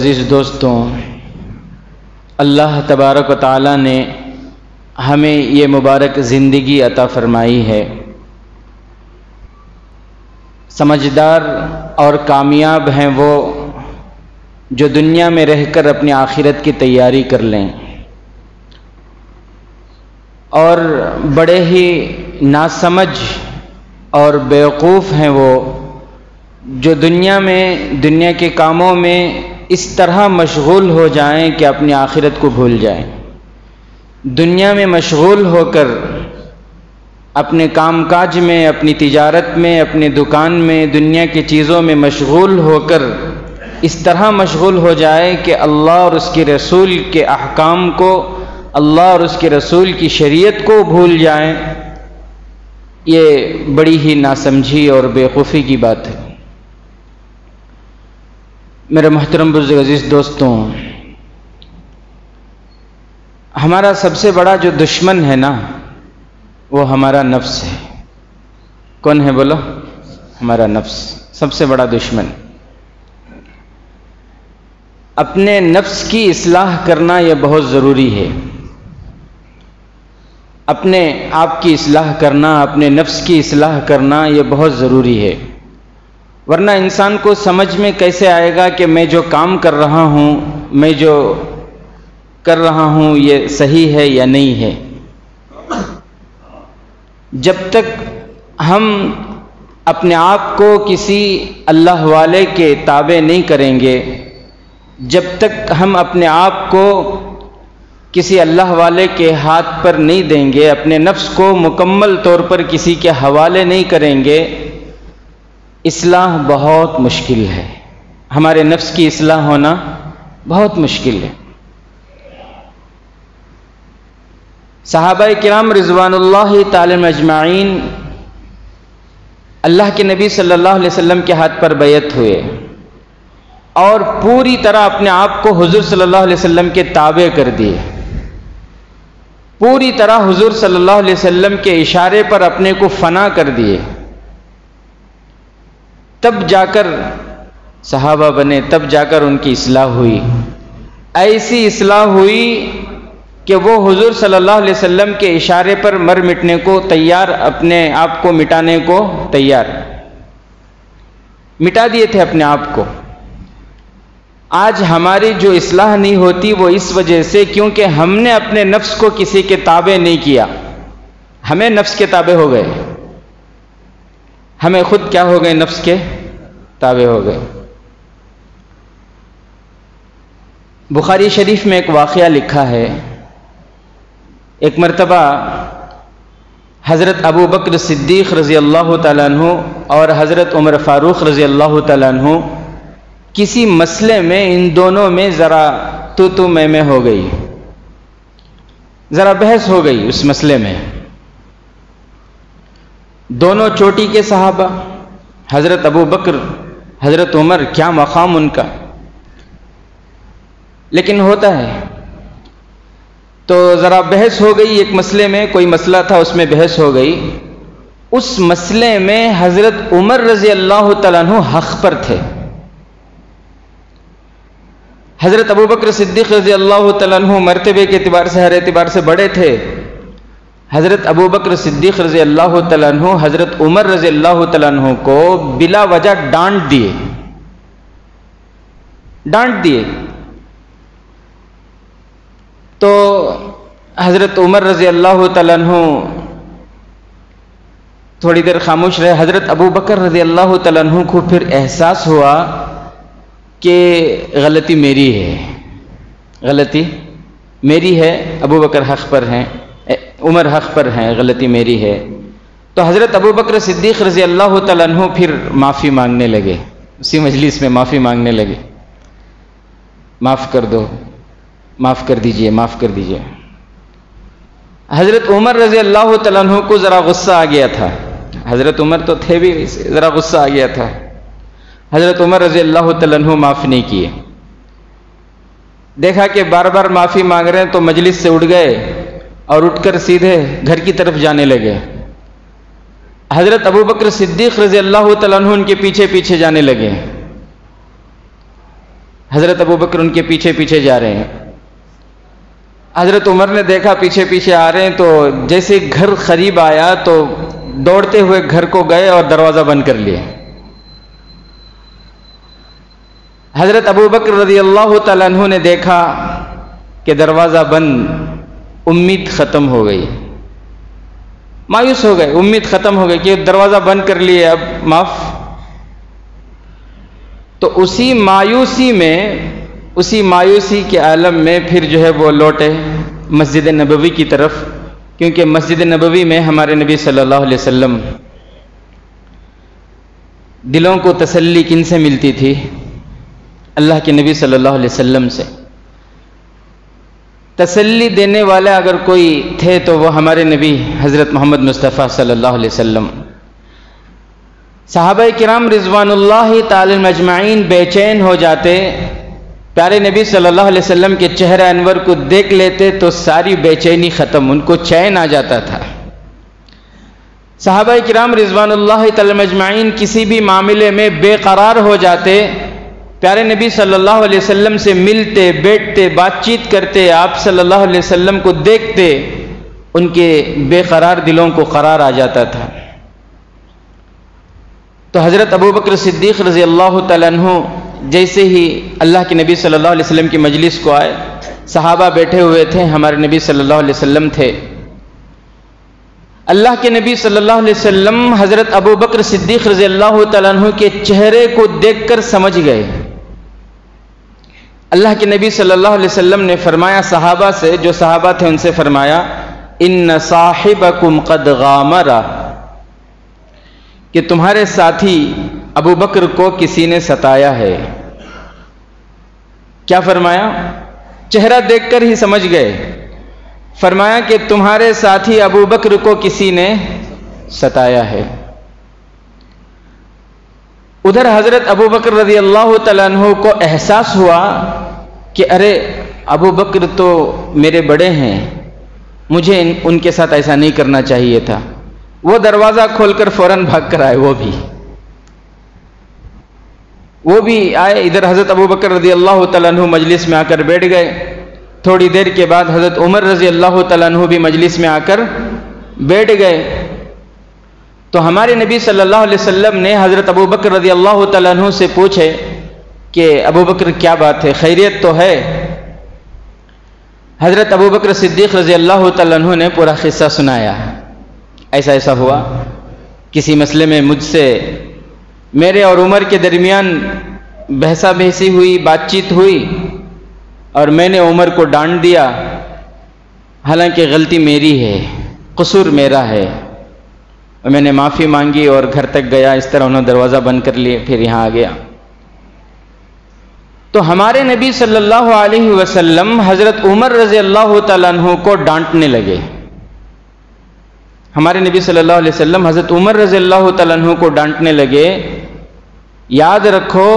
عزیز دوستوں، اللہ تبارک و تعالیٰ نے ہمیں یہ مبارک زندگی عطا فرمائی ہے۔ سمجھدار اور کامیاب ہیں وہ جو دنیا میں رہ کر اپنی آخرت کی تیاری کر لیں، اور بڑے ہی ناسمجھ اور بیوقوف ہیں وہ جو دنیا کے کاموں میں اس طرح مشغول ہو جائیں کہ اپنی آخرت کو بھول جائیں۔ دنیا میں مشغول ہو کر اپنے کام کاج میں، اپنی تجارت میں، اپنی دکان میں، دنیا کی چیزوں میں مشغول ہو کر اس طرح مشغول ہو جائے کہ اللہ اور اس کے رسول کے احکام کو، اللہ اور اس کے رسول کی شریعت کو بھول جائیں، یہ بڑی ہی ناسمجھی اور بیوقوفی کی بات ہے۔ میرے محترم بزرگ عزیز دوستوں، ہمارا سب سے بڑا جو دشمن ہے نا، وہ ہمارا نفس ہے۔ کون ہے بولو؟ ہمارا نفس سب سے بڑا دشمن۔ اپنے نفس کی اصلاح کرنا یہ بہت ضروری ہے۔ اپنے آپ کی اصلاح کرنا، اپنے نفس کی اصلاح کرنا یہ بہت ضروری ہے، ورنہ انسان کو سمجھ میں کیسے آئے گا کہ میں جو کام کر رہا ہوں، میں جو کر رہا ہوں یہ صحیح ہے یا نہیں ہے۔ جب تک ہم اپنے آپ کو کسی اللہ والے کے تابع نہیں کریں گے، جب تک ہم اپنے آپ کو کسی اللہ والے کے ہاتھ پر نہیں دیں گے، اپنے نفس کو مکمل طور پر کسی کے حوالے نہیں کریں گے، اصلاح بہت مشکل ہے۔ ہمارے نفس کی اصلاح ہونا بہت مشکل ہے۔ صحابہ کرام رضوان اللہ تعالی اجمعین اللہ کے نبی صلی اللہ علیہ وسلم کے ہاتھ پر بیعت ہوئے اور پوری طرح اپنے آپ کو حضور صلی اللہ علیہ وسلم کے تابع کر دیے، پوری طرح حضور صلی اللہ علیہ وسلم کے اشارے پر اپنے کو فنا کر دیے، تب جا کر صحابہ بنے، تب جا کر ان کی اصلاح ہوئی۔ ایسی اصلاح ہوئی کہ وہ حضور صلی اللہ علیہ وسلم کے اشارے پر مر مٹنے کو تیار، اپنے آپ کو مٹانے کو تیار، مٹا دیے تھے اپنے آپ کو۔ آج ہماری جو اصلاح نہیں ہوتی وہ اس وجہ سے کیونکہ ہم نے اپنے نفس کو کسی کے تابع نہیں کیا، ہمیں نفس کے تابع ہو گئے، ہمیں خود کیا ہو گئے؟ نفس کے تابع ہو گئے۔ بخاری شریف میں ایک واقعہ لکھا ہے، ایک مرتبہ حضرت ابو بکر صدیق رضی اللہ تعالیٰ عنہ اور حضرت عمر فاروق رضی اللہ تعالیٰ عنہ کسی مسئلے میں ان دونوں میں ذرا تو میں ہو گئی، ذرا بحث ہو گئی اس مسئلے میں۔ دونوں چوٹی کے صحابہ، حضرت ابو بکر، حضرت عمر، کیا مقام ان کا، لیکن ہوتا ہے تو ذرا بحث ہو گئی ایک مسئلے میں، کوئی مسئلہ تھا اس میں بحث ہو گئی۔ اس مسئلے میں حضرت عمر رضی اللہ تعالیٰ عنہ حق پر تھے، حضرت ابو بکر صدیق رضی اللہ تعالیٰ عنہ مرتبے کے اعتبار سے، ہر اعتبار سے بڑے تھے۔ حضرت ابو بکر صدیق رضی اللہ تعالیٰ عنہ حضرت عمر رضی اللہ تعالیٰ عنہ کو بلا وجہ ڈانٹ دیے۔ تو حضرت عمر رضی اللہ تعالیٰ عنہ تھوڑی دیر خاموش رہے۔ حضرت ابو بکر رضی اللہ تعالیٰ عنہ کو پھر احساس ہوا کہ غلطی میری ہے، غلطی میری ہے، ابو بکر حق پر ہیں، عمر حق پر ہیں، غلطی میری ہے۔ تو حضرت ابو بکر صدیق رضی اللہ تعالیٰ عنہ پھر معافی مانگنے لگے، اسی مجلس میں معافی مانگنے لگے، معاف کر دو، معاف کر دیجئے، معاف کر دیجئے۔ حضرت عمر رضی اللہ تعالیٰ عنہ کو ذرا غصہ آ گیا تھا، حضرت عمر تو تھے بھی، ذرا غصہ آ گیا تھا۔ حضرت عمر رضی اللہ تعالیٰ عنہ معاف نہیں کیے، دیکھا کہ بار بار معافی مانگ رہے ہیں تو مجلس سے اٹھ گئے اور اٹھ کر سیدھے گھر کی طرف جانے لگے۔ حضرت ابو بکر صدیق رضی اللہ تعالیٰ عنہ ان کے پیچھے پیچھے جانے لگے۔ حضرت ابو بکر ان کے پیچھے پیچھے جا رہے ہیں. حضرت عمر نے دیکھا پیچھے پیچھے آ رہے ہیں تو جیسے گھر قریب آیا تو دوڑتے ہوئے گھر کو گئے اور دروازہ بند کر لیے. حضرت ابو بکر رضی اللہ تعالیٰ عنہ نے دیکھا کہ دروازہ بند، امید ختم ہو گئی، مایوس ہو گئے، امید ختم ہو گئی کہ دروازہ بند کر لیے، اب معاف. تو اسی مایوسی کے عالم میں پھر جو ہے وہ لوٹے مسجد نبوی کی طرف، کیونکہ مسجد نبوی میں ہمارے نبی صلی اللہ علیہ وسلم دلوں کو تسلی کن سے ملتی تھی؟ اللہ کے نبی صلی اللہ علیہ وسلم سے. تسلی دینے والا اگر کوئی تھے تو وہ ہمارے نبی حضرت محمد مصطفیٰ صلی اللہ علیہ وسلم. صحابہ کرام رضوان اللہ تعالی اجمعین بے چین ہو جاتے، پیارے نبی صلی اللہ علیہ وسلم کے چہرہ انور کو دیکھ لیتے تو ساری بے چینی ختم، ان کو چین آ جاتا تھا. صحابہ کرام رضوان اللہ تعالی اجمعین کسی بھی معاملے میں بے قرار ہو جاتے، پیارے نبی صلی اللہ علیہ وسلم سے ملتے، بیٹھتے، بات چیت کرتے، آپ صلی اللہ علیہ وسلم کو دیکھتے، ان کے بے قرار دلوں کو قرار آ جاتا تھا. تو حضرت ابو بکر صدیق رضی اللہ تعالیٰ عنہ جیسے ہی اللہ کے نبی صلی اللہ علیہ وسلم کی مجلس کو آئے، صحابہ بیٹھے ہوئے تھے، ہمارے نبی صلی اللہ علیہ وسلم تھے. اللہ کے نبی صلی اللہ علیہ وسلم حضرت ابو بکر صدیق رضی اللہ تعالیٰ عنہ کے چہرے کو دیکھ کر سمجھ گئے. اللہ کے نبی صلی اللہ علیہ وسلم نے فرمایا صحابہ سے، جو صحابہ تھے ان سے فرمایا، ان صاحبکم قد غامرا، کہ تمہارے ساتھی ابو بکر کو کسی نے ستایا ہے. کیا فرمایا؟ چہرہ دیکھ کر ہی سمجھ گئے. فرمایا کہ تمہارے ساتھی ابو بکر کو کسی نے ستایا ہے. ادھر حضرت ابو بکر رضی اللہ تعالیٰ عنہ کو احساس ہوا کہ ارے ابو بکر تو میرے بڑے ہیں، مجھے ان کے ساتھ ایسا نہیں کرنا چاہیے تھا. وہ دروازہ کھول کر فوراً بھاگ کر آئے، وہ بھی آئے. ادھر حضرت ابو بکر رضی اللہ تعالیٰ عنہ مجلس میں آ کر بیٹھ گئے. تھوڑی دیر کے بعد حضرت عمر رضی اللہ تعالیٰ عنہ بھی مجلس میں آ کر بیٹھ گئے. تو ہمارے نبی صلی اللہ علیہ وسلم نے حضرت ابو بکر رضی اللہ تعالیٰ عنہ سے پوچھے کہ ابو بکر کیا بات ہے، خیریت تو ہے؟ حضرت ابو بکر صدیق رضی اللہ تعالیٰ عنہ نے پورا قصہ سنایا. ایسا ایسا ہوا، کسی مسئلے میں مجھ سے میرے اور عمر کے درمیان بحثہ بحثی ہوئی، بات چیت ہوئی، اور میں نے عمر کو ڈانٹ دیا، حالانکہ غلطی میری ہے، قصور میرا ہے. اور میں نے معافی مانگی اور گھر تک گیا. اس طرح انہوں نے دروازہ بند کر لیے، پھر یہاں آ گیا. تو ہمارے نبی صلی اللہ علیہ وسلم حضرت عمر رضی اللہ تعالیٰ عنہ کو ڈانٹنے لگے. ہمارے نبی صلی اللہ علیہ وسلم حضرت عمر رضی اللہ تعالیٰ عنہ کو ڈانٹنے لگے، یاد رکھو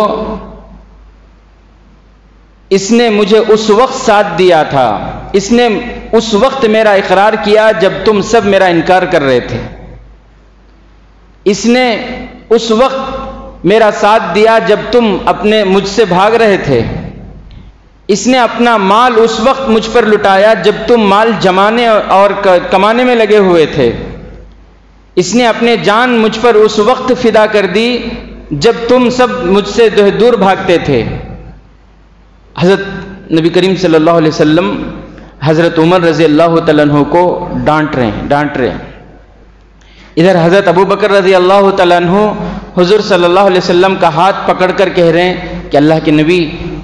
اس نے مجھے اس وقت ساتھ دیا تھا، اس نے اس وقت میرا اقرار کیا جب تم سب میرا انکار کر رہے تھے، اس نے اس وقت میرا ساتھ دیا جب تم مجھ سے بھاگ رہے تھے، اس نے اپنا مال اس وقت مجھ پر لٹایا جب تم مال جمانے اور کمانے میں لگے ہوئے تھے، اس نے اپنے جان مجھ پر اس وقت فدا کر دی جب تم سب مجھ سے دور بھاگتے تھے. حضرت نبی کریم صلی اللہ علیہ وسلم حضرت عمر رضی اللہ تعالیٰ عنہ کو ڈانٹ رہے ہیں. ادھر حضرت ابو بکر رضی اللہ تعالیٰ عنہ حضور صلی اللہ علیہ وسلم کا ہاتھ پکڑ کر کہہ رہے ہیں کہ اللہ کے نبی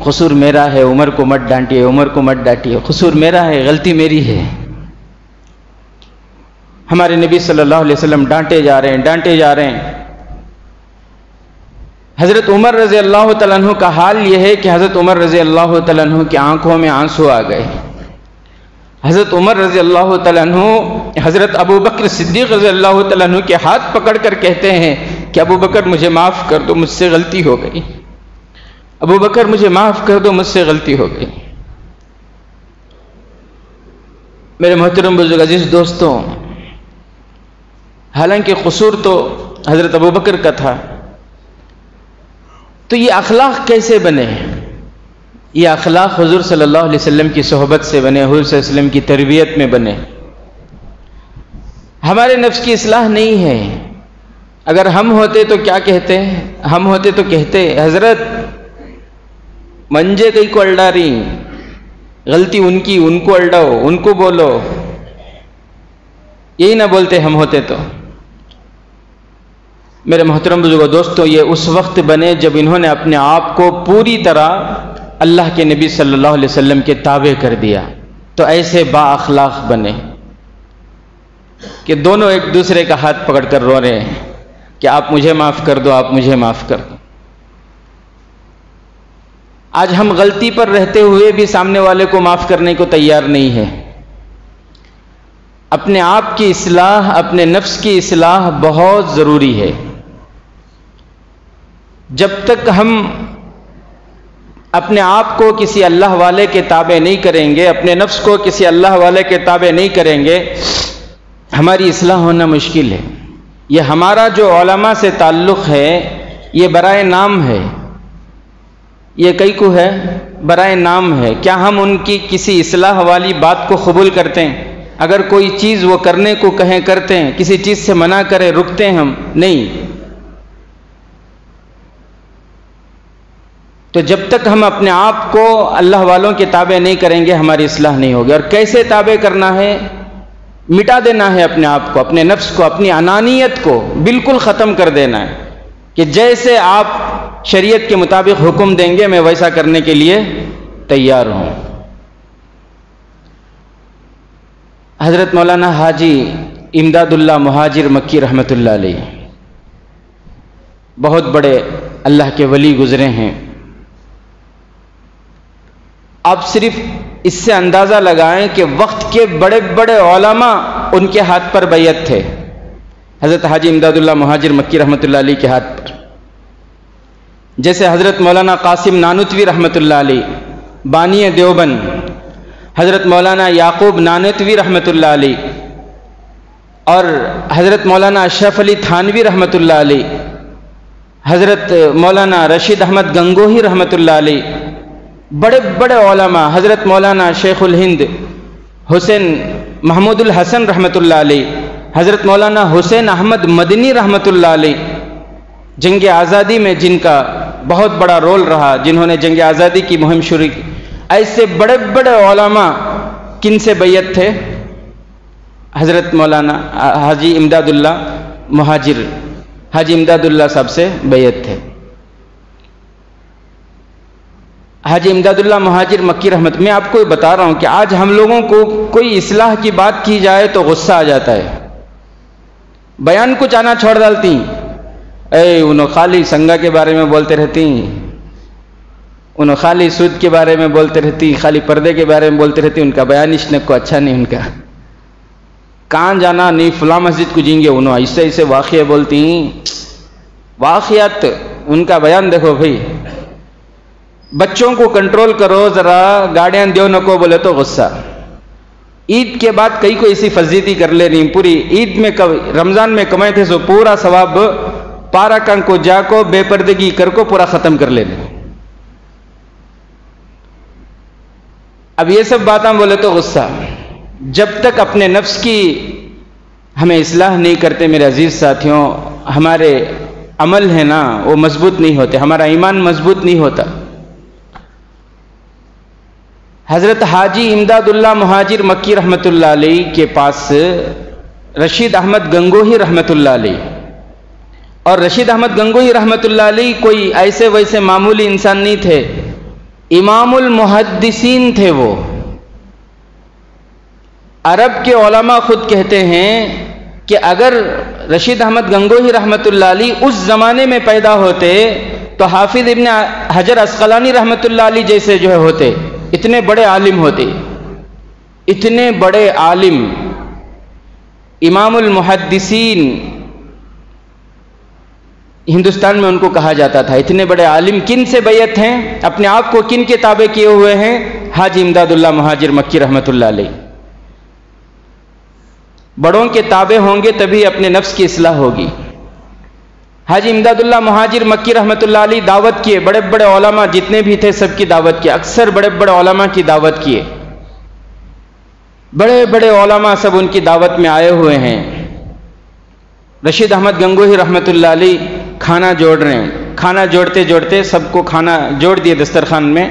قصور میرا ہے، عمر کو مت ڈانٹیے، عمر کو مت ڈانٹیے، قصور میرا ہے، غلطی میری ہے. ہمارے نبی صلی اللہ علیہ وسلم ڈانٹے جا رہے ہیں. حضرت عمر رضی اللہ تعالیٰ عنہ کا حال یہ ہے کہ حضرت عمر رضی اللہ تعالیٰ عنہ کی آنکھوں میں آنسو آ گئے. حضرت عمر رضی اللہ تعالیٰ عنہ حضرت ابو بکر صدیق رضی اللہ تعالیٰ عنہ کے ہاتھ پکڑ کر کہتے ہیں کہ ابو بکر مجھے معاف کر دو، مجھ سے غلطی ہو گئی. ابو بکر مجھے معاف کر دو، مجھ سے غلطی ہو گئی. میرے محترم بزرگ عزیز دوستوں، حالانکہ قصور تو حضرت ابو بکر کا تھا، تو یہ اخلاق کیسے بنے؟ یہ اخلاق حضور صلی اللہ علیہ وسلم کی صحبت سے بنے، حضور صلی اللہ علیہ وسلم کی تربیت میں بنے۔ ہمارے نفس کی اصلاح نہیں ہے۔ اگر ہم ہوتے تو کیا کہتے ہیں؟ ہم ہوتے تو کہتے حضرت منجے کئی کو الڈا رہی، غلطی ان کی، ان کو الڈاؤ، ان کو بولو، یہی نہ بولتے ہم ہوتے تو۔ میرے محترم بزرگوں، دوستوں، یہ اس وقت بنے جب انہوں نے اپنے آپ کو پوری طرح اللہ کے نبی صلی اللہ علیہ وسلم کے تابع کر دیا، تو ایسے با اخلاق بنے کہ دونوں ایک دوسرے کا ہاتھ پکڑ کر رو رہے ہیں کہ آپ مجھے معاف کر دو، آپ مجھے معاف کر دو۔ آج ہم غلطی پر رہتے ہوئے بھی سامنے والے کو معاف کرنے کو تیار نہیں ہے۔ اپنے آپ کی اصلاح، اپنے نفس کی اصلاح بہت ضروری ہے۔ جب تک ہم اپنے آپ کو کسی اللہ والے کے تابع نہیں کریں گے، اپنے نفس کو کسی اللہ والے کے تابع نہیں کریں گے، ہماری اصلاح ہونا مشکل ہے۔ یہ ہمارا جو علماء سے تعلق ہے یہ برائے نام ہے، یہ کئی کو ہے برائے نام ہے۔ کیا ہم ان کی کسی اصلاح والی بات کو قبول کرتے ہیں؟ اگر کوئی چیز وہ کرنے کو کہیں کرتے ہیں، کسی چیز سے منع کرے رکتے ہیں ہم؟ نہیں۔ تو جب تک ہم اپنے آپ کو اللہ والوں کے تابع نہیں کریں گے ہماری اصلاح نہیں ہوگی۔ اور کیسے تابع کرنا ہے؟ مٹا دینا ہے اپنے آپ کو، اپنے نفس کو، اپنی انانیت کو بالکل ختم کر دینا ہے کہ جیسے آپ شریعت کے مطابق حکم دیں گے میں ویسا کرنے کے لیے تیار ہوں۔ حضرت مولانا حاجی امداد اللہ مہاجر مکی رحمۃ اللہ علیہ بہت بڑے اللہ کے ولی گزرے ہیں۔ آپ صرف اس سے اندازہ لگائیں کہ وقت کے بڑے بڑے علماء ان کے ہاتھ پر بیعت تھے، حضرت حاجی امداد اللہ مہاجر مکی رحمۃ اللہ علیہ کے ہاتھ پر، جیسے حضرت مولانا قاسم نانوتوی رحمۃ اللہ علیہ بانی دیوبند، حضرت مولانا یعقوب نانوتوی رحمۃ اللہ علیہ، اور حضرت مولانا اشرف علی تھانوی رحمۃ اللہ علیہ، حضرت مولانا رشید احمد گنگوہی رحمۃ اللہ علیہ، بڑے بڑے علماء، حضرت مولانا شیخ الہند حسین محمود الحسن رحمۃ اللہ علیہ، حضرت مولانا حسین احمد مدنی رحمۃ اللہ علیہ، جنگ آزادی میں جن کا بہت بڑا رول رہا، جنہوں نے جنگ آزادی کی مہم شروع کی، ایسے بڑے بڑے علماء کن سے بیعت تھے؟ حضرت مولانا حاجی امداد اللہ مہاجر، حاجی امداد اللہ صاحب سے بیعت تھے۔ حاجی امداد اللہ مہاجر مکی رحمت، میں آپ کو بتا رہا ہوں کہ آج ہم لوگوں کو کوئی اصلاح کی بات کی جائے تو غصہ آ جاتا ہے، بیان کچھ آنا چھوڑ ڈالتی، انہوں خالی سنگا کے بارے میں بولتے رہتی، انہوں خالی سود کے بارے میں بولتے رہتی، خالی پردے کے بارے میں بولتے رہتی، ان کا بیان اشنک کو اچھا نہیں، ان کا کہاں جانا نہیں، فلاں مسجد کو جیں گے، انہوں ایسے ایسے واقعہ بولتی، واقعات ان کا بیان دیکھو بھائی۔ بچوں کو کنٹرول کرو ذرا، گاڑیاں دیو نکو بولے تو غصہ۔ عید کے بعد کئی کو ایسی فضیتی کر لے رہی، پوری عید میں رمضان میں کمائے تھے سو پورا ثواب پارا کن کو جا کو بے پردگی کر کو پورا ختم کر لے رہے۔ اب یہ سب باتیں بولے تو غصہ۔ جب تک اپنے نفس کی ہمیں اصلاح نہیں کرتے میرے عزیز ساتھیوں، ہمارے عمل ہے نا وہ مضبوط نہیں ہوتے، ہمارا ایمان مضبوط نہیں ہوتا۔ حضرت حاجی امداد اللہ مہاجر مکی رحمۃ اللہ علیہ کے پاس رشید احمد گنگوہی رحمۃ اللہ علیہ، اور رشید احمد گنگوہی رحمۃ اللہ علیہ کوئی ایسے ویسے معمولی انسان نہیں تھے، امام المحدثین تھے وہ۔ عرب کے علماء خود کہتے ہیں کہ اگر رشید احمد گنگوہی رحمۃ اللہ علیہ اس زمانے میں پیدا ہوتے تو حافظ ابن حجر عسقلانی رحمۃ اللہ علیہ جیسے جو ہے ہوتے، اتنے بڑے عالم ہوتے، اتنے بڑے عالم، امام المحدثین ہندوستان میں ان کو کہا جاتا تھا۔ اتنے بڑے عالم کن سے بیعت ہیں؟ اپنے آپ کو کن کے تابع کیے ہوئے ہیں؟ حاجی امداد اللہ مہاجر مکی رحمۃ اللہ علیہ۔ بڑوں کے تابع ہوں گے تبھی اپنے نفس کی اصلاح ہوگی۔ حاجی امداد اللہ مہاجر مکی رحمۃ اللہ علیہ دعوت کیے، بڑے بڑے علماء جتنے بھی تھے سب کی دعوت کیے، اکثر بڑے بڑے علماء کی دعوت کیے، بڑے بڑے علماء سب ان کی دعوت میں آئے ہوئے ہیں۔ رشید احمد گنگوہی رحمۃ اللہ علیہ کھانا جوڑ رہے ہیں، کھانا جوڑتے جوڑتے سب کو کھانا جوڑ دیے دسترخوان میں،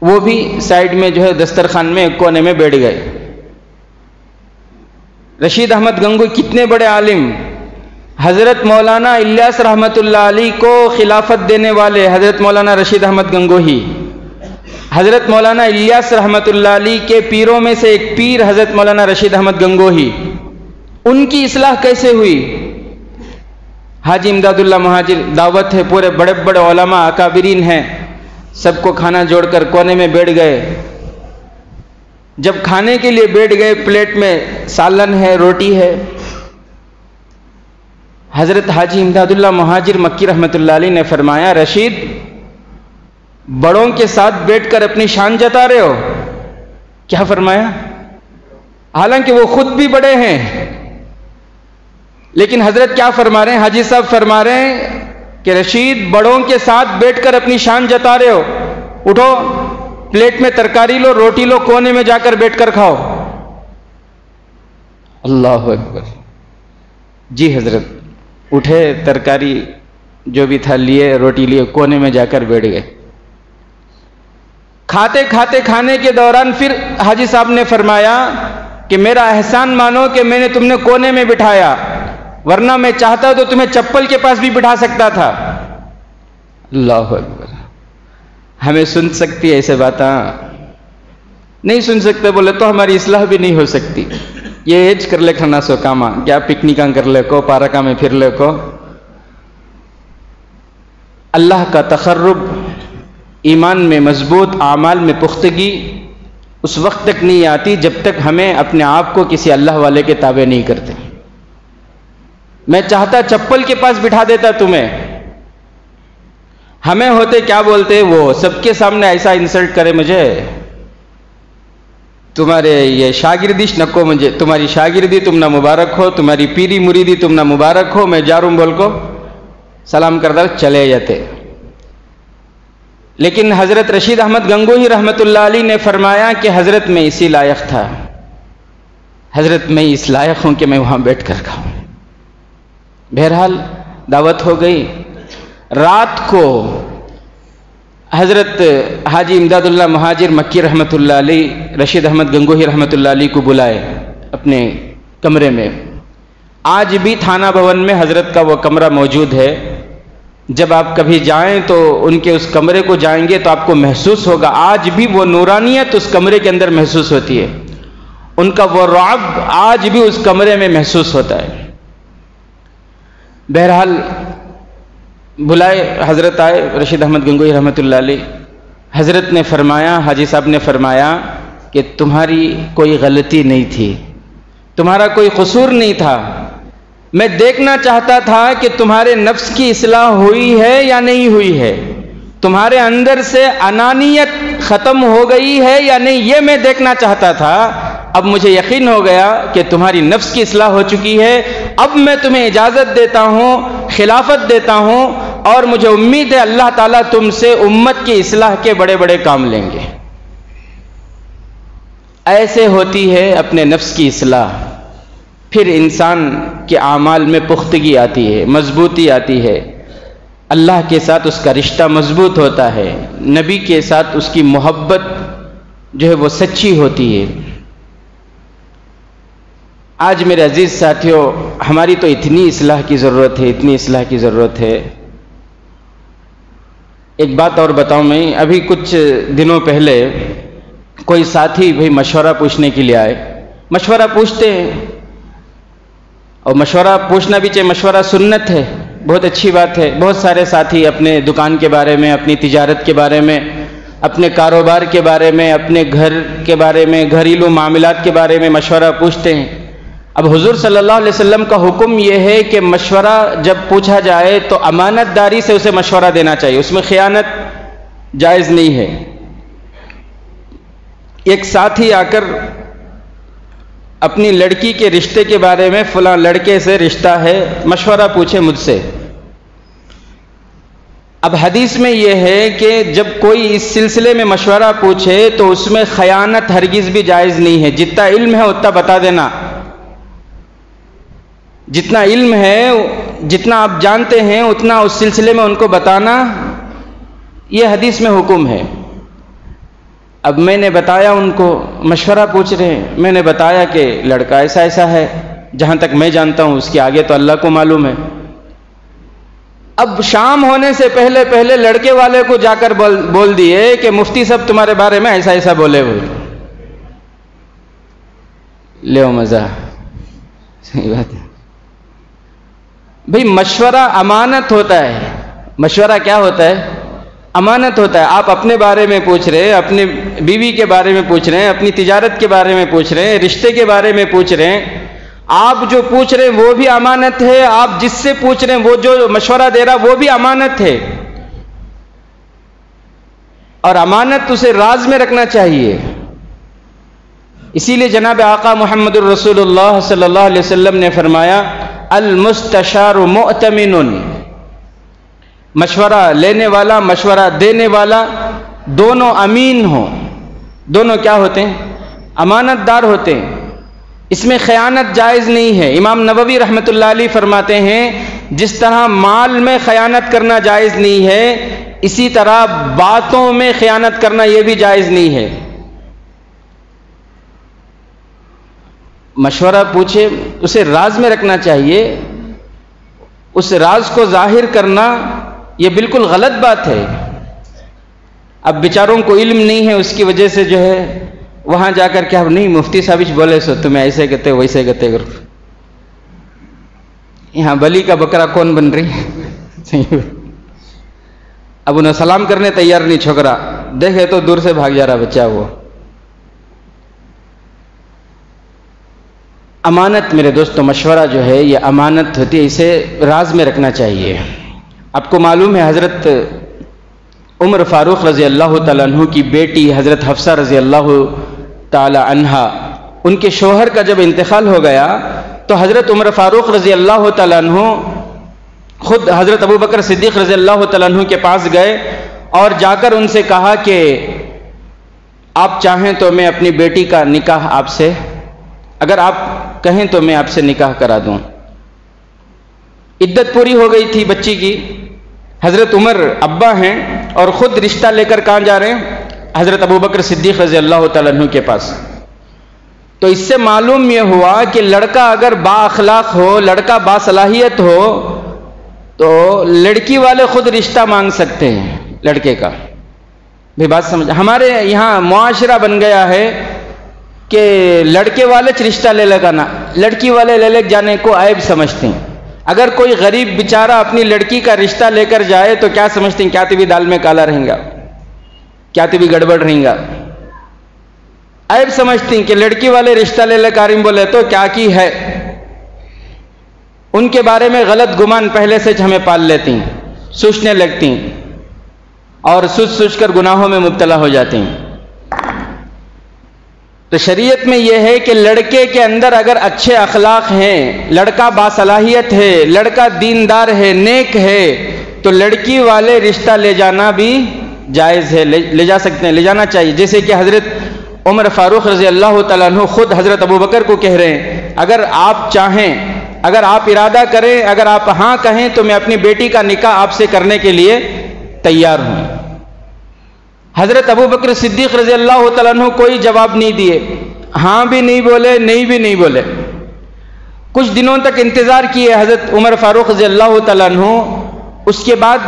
وہ بھی سائڈ میں جو ہے دسترخوان میں ایک کونے میں بیٹھ گئے۔ رشید احمد گنگوہی کتنے بڑے عالم، حضرت مولانا الیاس رحمۃ اللہ علیہ کو خلافت دینے والے حضرت مولانا رشید احمد گنگوہی، حضرت مولانا الیاس رحمۃ اللہ علیہ کے پیروں میں سے ایک پیر حضرت مولانا رشید احمد گنگوہی، ان کی اصلاح کیسے ہوئی؟ حاجی امداد اللہ مہاجر دعوت ہے، پورے بڑے بڑے علماء اکابرین ہیں، سب کو کھانا جوڑ کر کونے میں بیٹھ گئے۔ جب کھانے کے لیے بیٹھ گئے، پلیٹ میں سالن ہے، روٹی ہے، حضرت حاجی امداد اللہ مہاجر مکی رحمۃ اللہ علیہ نے فرمایا، رشید بڑوں کے ساتھ بیٹھ کر اپنی شان جتا رہے ہو؟ کیا فرمایا؟ حالانکہ وہ خود بھی بڑے ہیں، لیکن حضرت کیا فرما رہے ہیں؟ حاجی صاحب فرما رہے ہیں کہ رشید بڑوں کے ساتھ بیٹھ کر اپنی شان جتا رہے ہو، اٹھو پلیٹ میں ترکاری لو، روٹی لو، کونے میں جا کر بیٹھ کر کھاؤ۔ اللہ اکبر۔ جی حضرت اٹھے، ترکاری جو بھی تھا لیے، روٹی لیے، کونے میں جا کر بیٹھ گئے۔ کھاتے کھاتے کھانے کے دوران پھر حاجی صاحب نے فرمایا کہ میرا احسان مانو کہ میں نے تم نے کونے میں بٹھایا، ورنہ میں چاہتا تو تمہیں چپل کے پاس بھی بٹھا سکتا تھا۔ اللہ اکبر۔ ہمیں سن سکتی ہے ایسے باتاں؟ نہیں سن سکتے بولے تو ہماری اصلاح بھی نہیں ہو سکتی۔ یہ ایج کر لے کھانا سو کاما، کیا پکنکاں کر لے کو، پارکا میں پھر لے کو۔ اللہ کا تقرب، ایمان میں مضبوط، اعمال میں پختگی اس وقت تک نہیں آتی جب تک ہمیں اپنے آپ کو کسی اللہ والے کے تابع نہیں کرتے۔ میں چاہتا چپل کے پاس بٹھا دیتا تمہیں، ہمیں ہوتے کیا بولتے، وہ سب کے سامنے ایسا انسلٹ کرے مجھے، تمہارے یہ شاگردیش نکو، مجھے تمہاری شاگردی تم نہ مبارک ہو، تمہاری پیری مریدی تم نہ مبارک ہو، میں جا رہا ہوں بول کو سلام کرتا چلے جاتے۔ لیکن حضرت رشید احمد گنگوہی رحمۃ اللہ علیہ نے فرمایا کہ حضرت میں اسی لائق تھا، حضرت میں اس لائق ہوں کہ میں وہاں بیٹھ کر کھاؤں۔ بہرحال دعوت ہو گئی۔ رات کو حضرت حاجی امداد اللہ مہاجر مکی رحمۃ اللہ علیہ رشید احمد گنگوہی رحمۃ اللہ علیہ کو بلائے اپنے کمرے میں۔ آج بھی تھانہ بھون میں حضرت کا وہ کمرہ موجود ہے، جب آپ کبھی جائیں تو ان کے اس کمرے کو جائیں گے تو آپ کو محسوس ہوگا، آج بھی وہ نورانیت اس کمرے کے اندر محسوس ہوتی ہے، ان کا وہ رعب آج بھی اس کمرے میں محسوس ہوتا ہے۔ بہرحال بلائے، حضرت آئے رشید احمد گنگوہی رحمۃ اللہ علیہ۔ حضرت نے فرمایا، حاجی صاحب نے فرمایا کہ تمہاری کوئی غلطی نہیں تھی، تمہارا کوئی قصور نہیں تھا، میں دیکھنا چاہتا تھا کہ تمہارے نفس کی اصلاح ہوئی ہے یا نہیں ہوئی ہے، تمہارے اندر سے انانیت ختم ہو گئی ہے یا نہیں، یہ میں دیکھنا چاہتا تھا۔ اب مجھے یقین ہو گیا کہ تمہاری نفس کی اصلاح ہو چکی ہے، اب میں تمہیں اجازت دیتا ہوں، خلافت دیتا ہوں، اور مجھے امید ہے اللہ تعالیٰ تم سے امت کی اصلاح کے بڑے بڑے کام لیں گے۔ ایسے ہوتی ہے اپنے نفس کی اصلاح، پھر انسان کے اعمال میں پختگی آتی ہے، مضبوطی آتی ہے، اللہ کے ساتھ اس کا رشتہ مضبوط ہوتا ہے، نبی کے ساتھ اس کی محبت جو ہے وہ سچی ہوتی ہے۔ آج میرے عزیز ساتھیوں، ہماری تو اتنی اصلاح کی ضرورت ہے، اتنی اصلاح کی ضرورت ہے۔ ایک بات اور بتاؤں، میں ابھی کچھ دنوں پہلے کوئی ساتھی بھائی مشورہ پوچھنے کے لیے آئے، مشورہ پوچھتے ہیں، اور مشورہ پوچھنا بھی چاہیے، مشورہ سنت ہے، بہت اچھی بات ہے۔ بہت سارے ساتھی اپنے دکان کے بارے میں، اپنی تجارت کے بارے میں، اپنے کاروبار کے بارے میں، اپنے گھر کے بارے میں، گھریلو معاملات کے بارے میں مشورہ پوچھتے ہیں۔ اب حضور صلی اللہ علیہ وسلم کا حکم یہ ہے کہ مشورہ جب پوچھا جائے تو امانت داری سے اسے مشورہ دینا چاہیے، اس میں خیانت جائز نہیں ہے۔ ایک ساتھی آ کر اپنی لڑکی کے رشتے کے بارے میں، فلاں لڑکے سے رشتہ ہے، مشورہ پوچھے مجھ سے۔ اب حدیث میں یہ ہے کہ جب کوئی اس سلسلے میں مشورہ پوچھے تو اس میں خیانت ہرگز بھی جائز نہیں ہے. جتنا علم ہے اتنا بتا دینا، جتنا علم ہے، جتنا آپ جانتے ہیں اتنا اس سلسلے میں ان کو بتانا، یہ حدیث میں حکم ہے. اب میں نے بتایا، ان کو مشورہ پوچھ رہے ہیں، میں نے بتایا کہ لڑکا ایسا ایسا ہے، جہاں تک میں جانتا ہوں، اس کے آگے تو اللہ کو معلوم ہے. اب شام ہونے سے پہلے پہلے لڑکے والے کو جا کر بول دیے کہ مفتی صاحب تمہارے بارے میں ایسا ایسا بولے ہوئے. لے مزہ، صحیح بات ہے بھئی. مشورہ امانت ہوتا ہے. مشورہ کیا ہوتا ہے؟ امانت ہوتا ہے. آپ اپنے بارے میں پوچھ رہے ہیں، اپنی بیوی کے بارے میں پوچھ رہے ہیں، اپنی تجارت کے بارے میں پوچھ رہے ہیں، رشتے کے بارے میں پوچھ رہے ہیں. آپ جو پوچھ رہے ہیں وہ بھی امانت ہے، آپ جس سے پوچھ رہے ہیں وہ جو مشورہ دے رہا وہ بھی امانت ہے. اور امانت اسے راز میں رکھنا چاہیے. اسی لیے جناب آقا محمد الرسول اللہ صلی اللہ علیہ وسلم نے فرمایا المستشار مؤتمن. مشورہ لینے والا، مشورہ دینے والا دونوں امین ہوں. دونوں کیا ہوتے ہیں؟ امانت دار ہوتے ہیں. اس میں خیانت جائز نہیں ہے. امام نووی رحمۃ اللہ علیہ فرماتے ہیں جس طرح مال میں خیانت کرنا جائز نہیں ہے، اسی طرح باتوں میں خیانت کرنا یہ بھی جائز نہیں ہے. مشورہ پوچھے، اسے راز میں رکھنا چاہیے. اس راز کو ظاہر کرنا یہ بالکل غلط بات ہے. اب بیچاروں کو علم نہیں ہے، اس کی وجہ سے جو ہے وہاں جا کر کیا نہیں مفتی صاحب بولے سو تمہیں ایسے کہتے ویسے کہتے. یہاں بلی کا بکرا کون بن رہی؟ اب انہیں سلام کرنے تیار نہیں چھوکرا، دیکھے تو دور سے بھاگ جا رہا بچہ. وہ امانت میرے دوستو، مشورہ جو ہے یہ امانت ہوتی ہے، اسے راز میں رکھنا چاہیے. آپ کو معلوم ہے حضرت عمر فاروق رضی اللہ تعالیٰ عنہ کی بیٹی حضرت حفصہ رضی اللہ تعالیٰ عنہا، ان کے شوہر کا جب انتقال ہو گیا تو حضرت عمر فاروق رضی اللہ تعالیٰ عنہ خود حضرت ابو بکر صدیق رضی اللہ تعالیٰ عنہ کے پاس گئے اور جا کر ان سے کہا کہ آپ چاہیں تو میں اپنی بیٹی کا نکاح آپ سے، اگر آپ کہیں تو میں آپ سے نکاح کرا دوں. عدت پوری ہو گئی تھی بچی کی. حضرت عمر ابا ہیں اور خود رشتہ لے کر کہاں جا رہے ہیں؟ حضرت ابو بکر صدیق رضی اللہ تعالیٰ عنہ کے پاس. تو اس سے معلوم یہ ہوا کہ لڑکا اگر با اخلاق ہو، لڑکا با صلاحیت ہو تو لڑکی والے خود رشتہ مانگ سکتے ہیں لڑکے کا. بھی بات سمجھ. ہمارے یہاں معاشرہ بن گیا ہے کہ لڑکے والے رشتہ لے لگانا، لڑکی والے لے لے جانے کو عیب سمجھتے ہیں. اگر کوئی غریب بیچارہ اپنی لڑکی کا رشتہ لے کر جائے تو کیا سمجھتے ہیں؟ کیا تبھی دال میں کالا رہیں گا، کیا تبھی گڑبڑ رہیں گا. عیب سمجھتی ہیں کہ لڑکی والے رشتہ لے لے کاریم بولے تو کیا کی ہے. ان کے بارے میں غلط گمان پہلے سے ہمیں پال لیتی ہیں، سوچنے لگتی ہیں اور سوچ کر گناہوں میں مبتلا ہو جاتی ہیں. تو شریعت میں یہ ہے کہ لڑکے کے اندر اگر اچھے اخلاق ہیں، لڑکا باصلاحیت ہے، لڑکا دیندار ہے، نیک ہے، تو لڑکی والے رشتہ لے جانا بھی جائز ہے، لے جا سکتے ہیں، لے جانا چاہیے. جیسے کہ حضرت عمر فاروق رضی اللہ تعالیٰ عنہ خود حضرت ابو بکر کو کہہ رہے ہیں اگر آپ چاہیں، اگر آپ ارادہ کریں، اگر آپ ہاں کہیں تو میں اپنی بیٹی کا نکاح آپ سے کرنے کے لیے تیار ہوں. حضرت ابو بکر صدیق رضی اللہ تعالیٰ عنہ کوئی جواب نہیں دیے، ہاں بھی نہیں بولے، نہیں بھی نہیں بولے. کچھ دنوں تک انتظار کیے حضرت عمر فاروق رضی اللہ تعالیٰ عنہ. اس کے بعد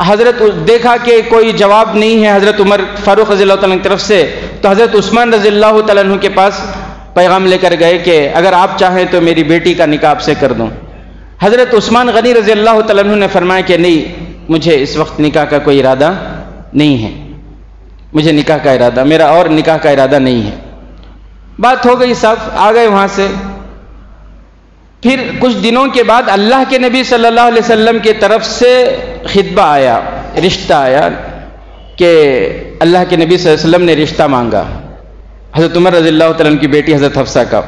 حضرت دیکھا کہ کوئی جواب نہیں ہے حضرت عمر فاروق رضی اللہ تعالیٰ عنہ کی طرف سے، تو حضرت عثمان رضی اللہ تعالیٰ عنہ کے پاس پیغام لے کر گئے کہ اگر آپ چاہیں تو میری بیٹی کا نکاح آپ سے کر دوں. حضرت عثمان غنی رضی اللہ تعالیٰ عنہ نے فرمایا کہ نہیں، مجھے اس وقت نکاح کا کوئی ارادہ نہیں ہے، مجھے نکاح کا ارادہ، میرا اور نکاح کا ارادہ نہیں ہے. بات ہو گئی، صاف آ گئے وہاں سے. پھر کچھ دنوں کے بعد اللہ کے نبی صلی اللہ علیہ وسلم کی طرف سے خطبہ آیا، رشتہ آیا کہ اللہ کے نبی صلی اللہ علیہ وسلم نے رشتہ مانگا حضرت عمر رضی اللہ تعالیٰ عنہ کی بیٹی حضرت حفصہ کا.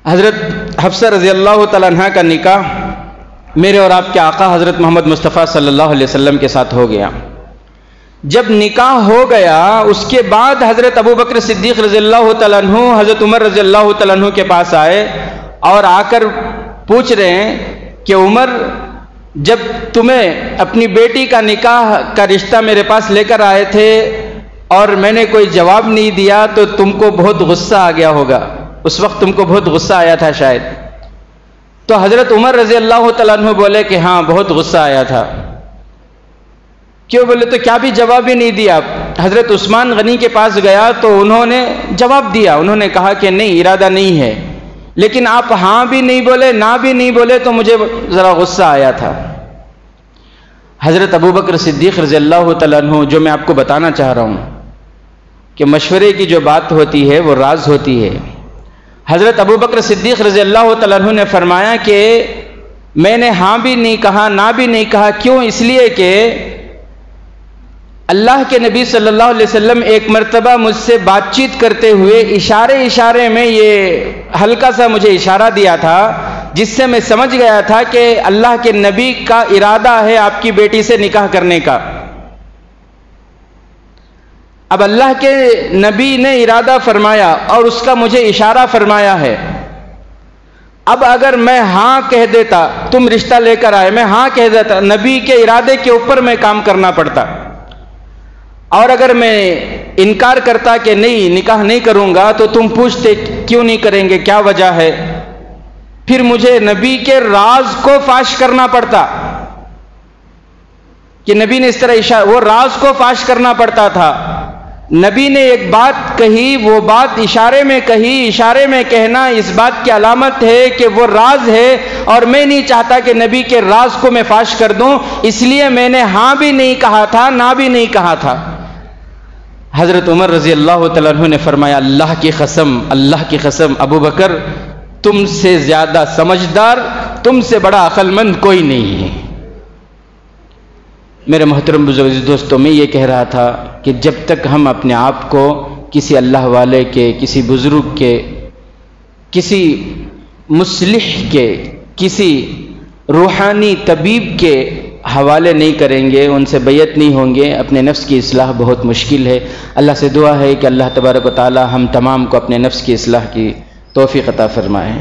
حضرت حفصہ رضی اللہ تعالیٰ عنہ کا نکاح میرے اور آپ کے آقا حضرت محمد مصطفیٰ صلی اللہ علیہ وسلم کے ساتھ ہو گیا۔ جب نکاح ہو گیا اس کے بعد حضرت ابوبکر صدیق رضی اللہ تعالیٰ عنہ حضرت عمر رضی اللہ تعالیٰ عنہ کے پاس آئے اور آ کر پوچھ رہے ہیں کہ عمر، جب تمہیں اپنی بیٹی کا نکاح کا رشتہ میرے پاس لے کر آئے تھے اور میں نے کوئی جواب نہیں دیا تو تم کو بہت غصہ آ گیا ہوگا، اس وقت تم کو بہت غصہ آیا تھا شاید۔ تو حضرت عمر رضی اللہ تعالیٰ عنہ بولے کہ ہاں بہت غصہ آیا تھا۔ کیوں؟ بولے تو کیا بھی جواب ہی نہیں دیا۔ حضرت عثمان غنی کے پاس گیا تو انہوں نے جواب دیا، انہوں نے کہا کہ نہیں، ارادہ نہیں ہے، لیکن آپ ہاں بھی نہیں بولے نہ بھی نہیں بولے تو مجھے ذرا غصہ آیا تھا۔ حضرت ابوبکر صدیق رضی اللہ تعالیٰ عنہ، جو میں آپ کو بتانا چاہ رہا ہوں کہ مشورے کی جو بات ہوتی ہے وہ راز ہوتی ہے۔ حضرت ابوبکر صدیق رضی اللہ تعالیٰ عنہ نے فرمایا کہ میں نے ہاں بھی نہیں کہا نہ بھی نہیں کہا، کیوں؟ اس لیے کہ اللہ کے نبی صلی اللہ علیہ وسلم ایک مرتبہ مجھ سے بات چیت کرتے ہوئے اشارے میں یہ ہلکا سا مجھے اشارہ دیا تھا، جس سے میں سمجھ گیا تھا کہ اللہ کے نبی کا ارادہ ہے آپ کی بیٹی سے نکاح کرنے کا۔ اب اللہ کے نبی نے ارادہ فرمایا اور اس کا مجھے اشارہ فرمایا ہے۔ اب اگر میں ہاں کہہ دیتا، تم رشتہ لے کر آئے، میں ہاں کہہ دیتا، نبی کے ارادے کے اوپر میں کام کرنا پڑتا، اور اگر میں انکار کرتا کہ نہیں نکاح نہیں کروں گا تو تم پوچھتے کیوں نہیں کریں گے، کیا وجہ ہے، پھر مجھے نبی کے راز کو فاش کرنا پڑتا کہ نبی نے اس طرح وہ راز کو فاش کرنا پڑتا تھا۔ نبی نے ایک بات کہی، وہ بات اشارے میں کہی، اشارے میں کہنا اس بات کی علامت ہے کہ وہ راز ہے، اور میں نہیں چاہتا کہ نبی کے راز کو میں فاش کر دوں، اس لیے میں نے ہاں بھی نہیں کہا تھا نہ بھی نہیں کہا تھا۔ حضرت عمر رضی اللہ تعالیٰ عنہ نے فرمایا اللہ کی قسم ابو بکر، تم سے زیادہ سمجھدار، تم سے بڑا عقل مند کوئی نہیں ہے۔ میرے محترم بزرگ دوستوں، میں یہ کہہ رہا تھا کہ جب تک ہم اپنے آپ کو کسی اللہ والے کے، کسی بزرگ کے، کسی مصلح کے، کسی روحانی طبیب کے حوالے نہیں کریں گے، ان سے بیعت نہیں ہوں گے، اپنے نفس کی اصلاح بہت مشکل ہے۔ اللہ سے دعا ہے کہ اللہ تبارک و تعالی ہم تمام کو اپنے نفس کی اصلاح کی توفیق عطا فرمائے۔